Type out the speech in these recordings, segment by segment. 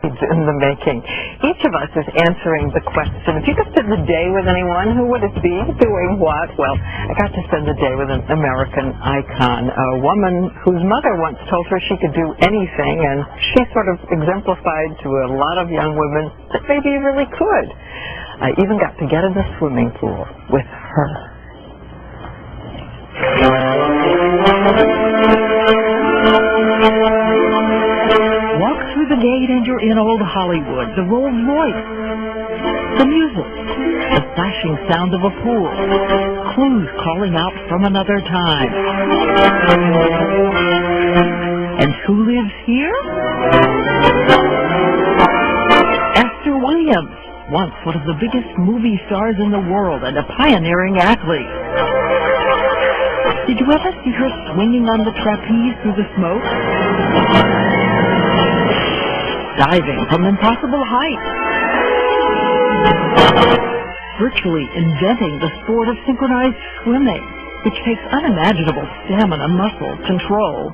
in the making. Each of us is answering the question, if you could spend the day with anyone, who would it be, doing what? Well, I got to spend the day with an American icon, a woman whose mother once told her she could do anything, and she sort of exemplified to a lot of young women that maybe you really could. I even got to get in the swimming pool with her. Walk through the gate and you're in old Hollywood. The Rolls Royce, the music, the flashing sound of a pool, clues calling out from another time. And who lives here? Esther Williams, once one of the biggest movie stars in the world and a pioneering athlete. Did you ever see her swinging on the trapeze through the smoke? Diving from impossible heights. Virtually inventing the sport of synchronized swimming, which takes unimaginable stamina, muscle, control.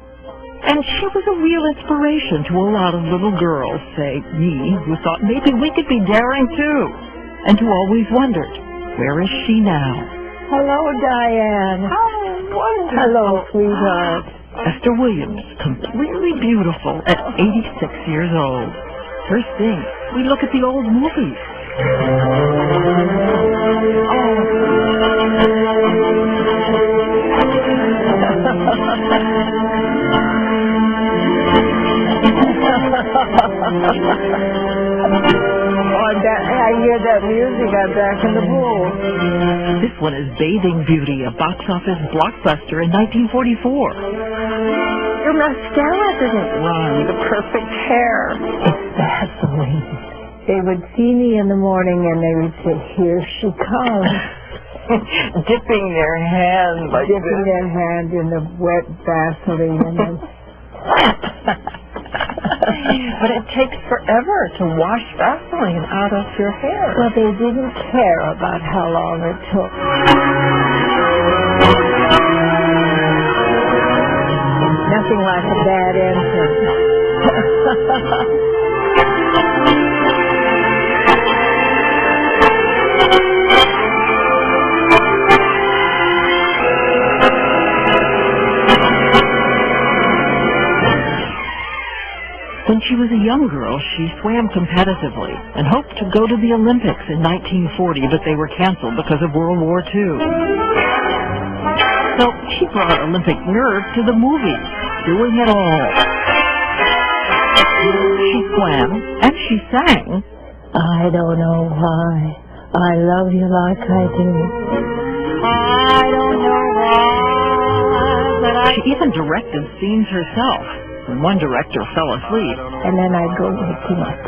And she was a real inspiration to a lot of little girls, say me, who thought maybe we could be daring too, and who always wondered, where is she now? Hello, Diane. Oh, wonderful. Hello, sweetheart. Esther Williams, completely beautiful at 86 years old. First thing, we look at the old movies. I hear that music. I'm back in the pool. This one is Bathing Beauty, a box office blockbuster in 1944. Your mascara didn't run. The perfect hair. It's Vaseline. They would see me in the morning and they would say, "Here she comes." Dipping their hand like Dipping their hand in the wet Vaseline and then But it takes forever to wash Vaseline out of your hair. Well, they didn't care about how long it took. Nothing like a bad entrance. When she was a young girl, she swam competitively and hoped to go to the Olympics in 1940, but they were canceled because of World War II. So she brought Olympic nerve to the movies, doing it all. She swam and she sang. I don't know why I love you like I do. I don't know why, but I... She even directed scenes herself. When one director fell asleep. And then I'd go wake him up.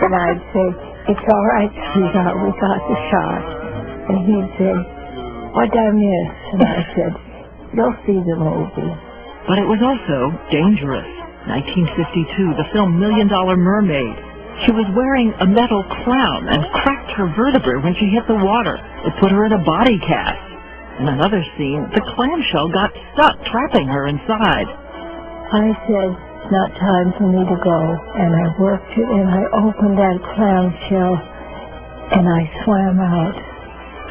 And I'd say, "It's all right, sweetheart, we got the shot." And he'd say, "What'd I miss?" And I said, "You'll see the movie." But it was also dangerous. 1952, the film $1 Million Mermaid. She was wearing a metal crown and cracked her vertebrae when she hit the water. It put her in a body cast. In another scene, the clamshell got stuck, trapping her inside. I said, "It's not time for me to go." And I worked it, and I opened that clamshell, and I swam out.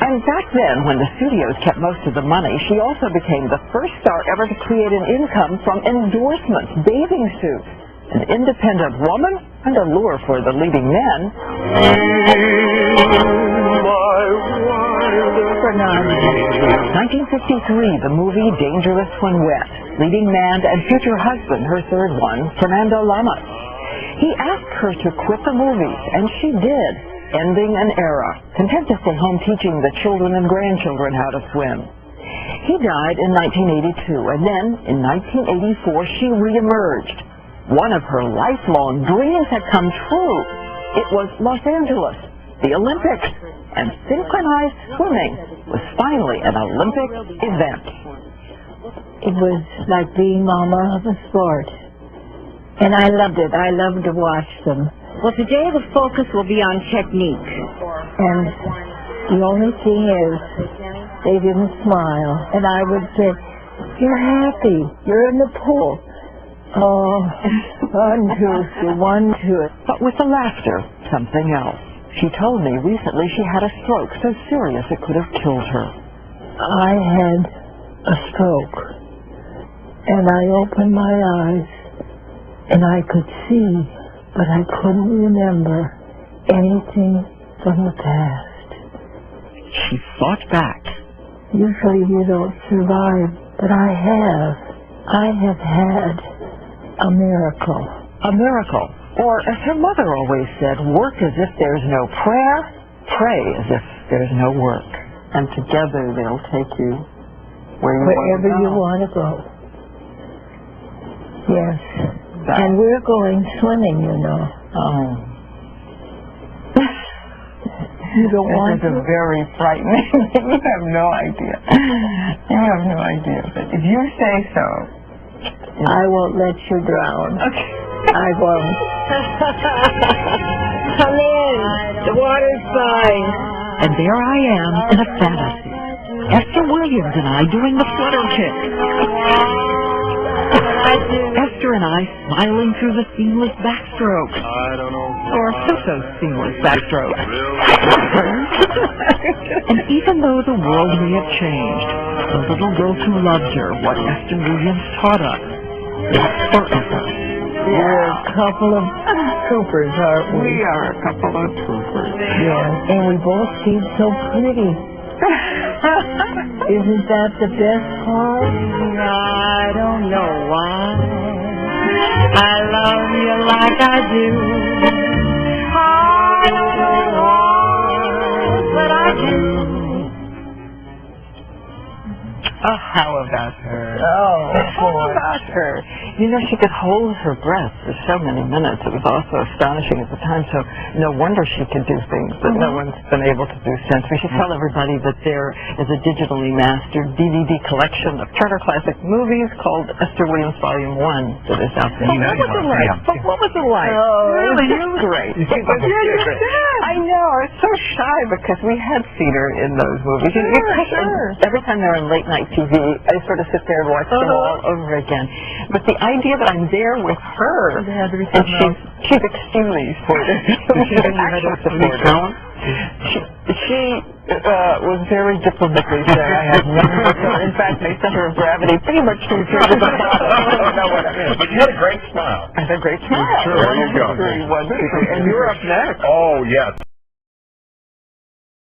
And back then, when the studios kept most of the money, she also became the first star ever to create an income from endorsements, bathing suits. An independent woman and a lure for the leading men. 1953, the movie Dangerous When Wet. Leading man and future husband, her third one, Fernando Lamas. He asked her to quit the movies, and she did, ending an era, content to stay home teaching the children and grandchildren how to swim. He died in 1982, and then, in 1984, she reemerged. One of her lifelong dreams had come true. It was Los Angeles, the Olympics, and synchronized swimming was finally an Olympic event. It was like being mama of a sport. And I loved it. I loved to watch them. Well, today the focus will be on technique. And the only thing is, they didn't smile. And I would say, "You're happy. You're in the pool." Oh, one, two. But with the laughter, something else. She told me recently she had a stroke so serious it could have killed her. I had a stroke, and I opened my eyes, and I could see, but I couldn't remember anything from the past. She fought back. Usually you don't survive, but I have. I have had a miracle. A miracle. Or, as her mother always said, work as if there's no prayer, pray as if there's no work. And together they'll take you wherever you want to go. Yes. And we're going swimming, you know. Oh. You don't want to? This is a very frightening thing. You have no idea. You have no idea. But if you say so... I won't let you drown. Okay. I won't. Come in. The water's fine. And there I am in a fantasy. Esther Williams and I doing the flutter kick. Esther and I smiling through the seamless backstrokes. Or so-seamless backstrokes. And even though the world may have changed, the little girls who loved her, what Esther Williams taught us, is forever. We're a couple of troopers, aren't we? We are a couple of troopers. Yes, and we both seem so pretty. Isn't that the best part? I don't know why I love you like I do. I don't know why, but I do. Oh, how about her? Oh, How about her? You know, she could hold her breath for so many minutes. It was also astonishing at the time, so no wonder she could do things that no one's been able to do since. We should tell everybody that there is a digitally mastered DVD collection of Turner Classic movies called Esther Williams Volume 1 that is out there. What was it like? Oh, Really, it was great. I know, I was so shy because we had seen her in those movies. Every time they're on late night TV, I sort of sit there and watch them all over again. But the idea that I'm there with her, and she's extremely supportive. She was very diplomatically saying I had nothing with her. In fact, my center of gravity pretty much moved her to the bottom. I don't know what I mean. But you had a great smile. I had a great smile. Sure, there you go. And you're up next. Oh, yes.